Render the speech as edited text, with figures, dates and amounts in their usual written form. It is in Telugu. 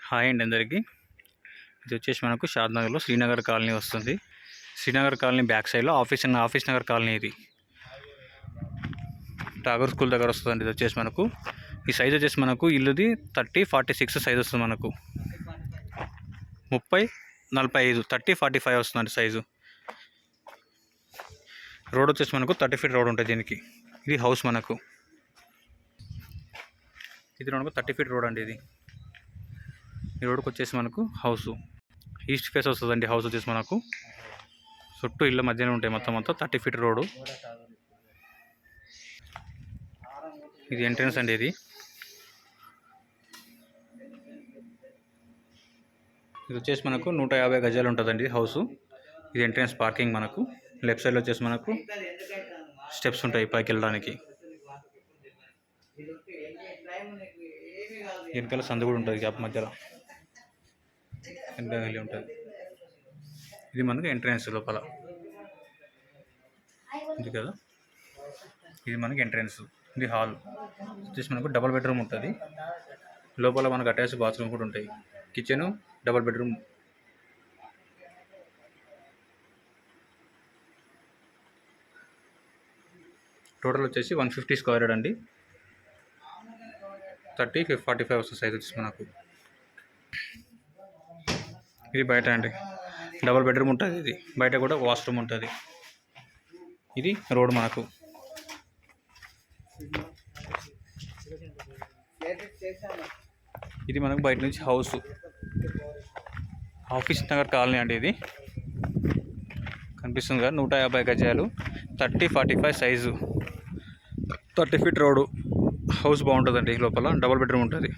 హాయ్ అండి అందరికీ. ఇది వచ్చేసి మనకు షాద్నగర్లో శ్రీనగర్ కాలనీ వస్తుంది. శ్రీనగర్ కాలనీ బ్యాక్ సైడ్లో ఆఫీస్ నగర్ కాలనీ. ఇది టాగూర్ స్కూల్ దగ్గర వస్తుందండి. ఇది వచ్చేసి మనకు ఈ సైజ్ వచ్చేసి మనకు ఇల్లుది 30-46 సైజ్ వస్తుంది. మనకు 30-45 30-45 వస్తుందండి సైజు. రోడ్ వచ్చేసి మనకు 30 ఫీట్ రోడ్ ఉంటుంది దీనికి. ఇది హౌస్ మనకు. ఇది మనకు 30 ఫీట్ రోడ్ అండి. ఇది ఈ రోడ్కి వచ్చేసి మనకు హౌస్ ఈస్ట్ ఫేస్ వస్తుందండి. హౌస్ వచ్చేసి మనకు చుట్టూ ఇళ్ళ మధ్యనే ఉంటాయి. మొత్తం 30 ఫీట్ రోడ్డు. ఇది ఎంట్రన్స్ అండి. ఇది వచ్చేసి మనకు 150 గజాలు ఉంటుందండి హౌస్. ఇది ఎంట్రన్స్ పార్కింగ్. మనకు లెఫ్ట్ సైడ్లో వచ్చేసి మనకు స్టెప్స్ ఉంటాయి పైకి వెళ్ళడానికి. వెనకాల సందు కూడా ఉంటుంది గ్యాప్ మధ్యలో వెళ్ళి ఉంటుంది. ఇది మనకు ఎంట్రన్స్ లోపల ఇది కదా. ఇది మనకి ఎంట్రన్స్. ఇది హాల్ వచ్చేసి మనకు డబుల్ బెడ్రూమ్ ఉంటుంది. లోపల మనకు అటాచ్ బాత్రూమ్ కూడా ఉంటాయి. Kitchen, double bedroom. టోటల్ వచ్చేసి 150 స్క్వేర్ యార్డ్ అండి. 30-45 వస్తుంది సైజ్ వచ్చేసి మనకు. ఇది బయట అండి. డబుల్ బెడ్రూమ్ ఉంటుంది. ఇది బయట కూడా వాష్రూమ్ ఉంటుంది. ఇది రోడ్ మనకు. ఇది మనకు బయట నుంచి హౌస్. ఆఫీస్ నగర్ కాలనీ అండి. ఇది కనిపిస్తుంది కదా. 150 గజాలు, 30-45 సైజు, 30 ఫీట్ రోడ్డు. హౌస్ బాగుంటుందండి. లోపల డబుల్ బెడ్రూమ్ ఉంటుంది.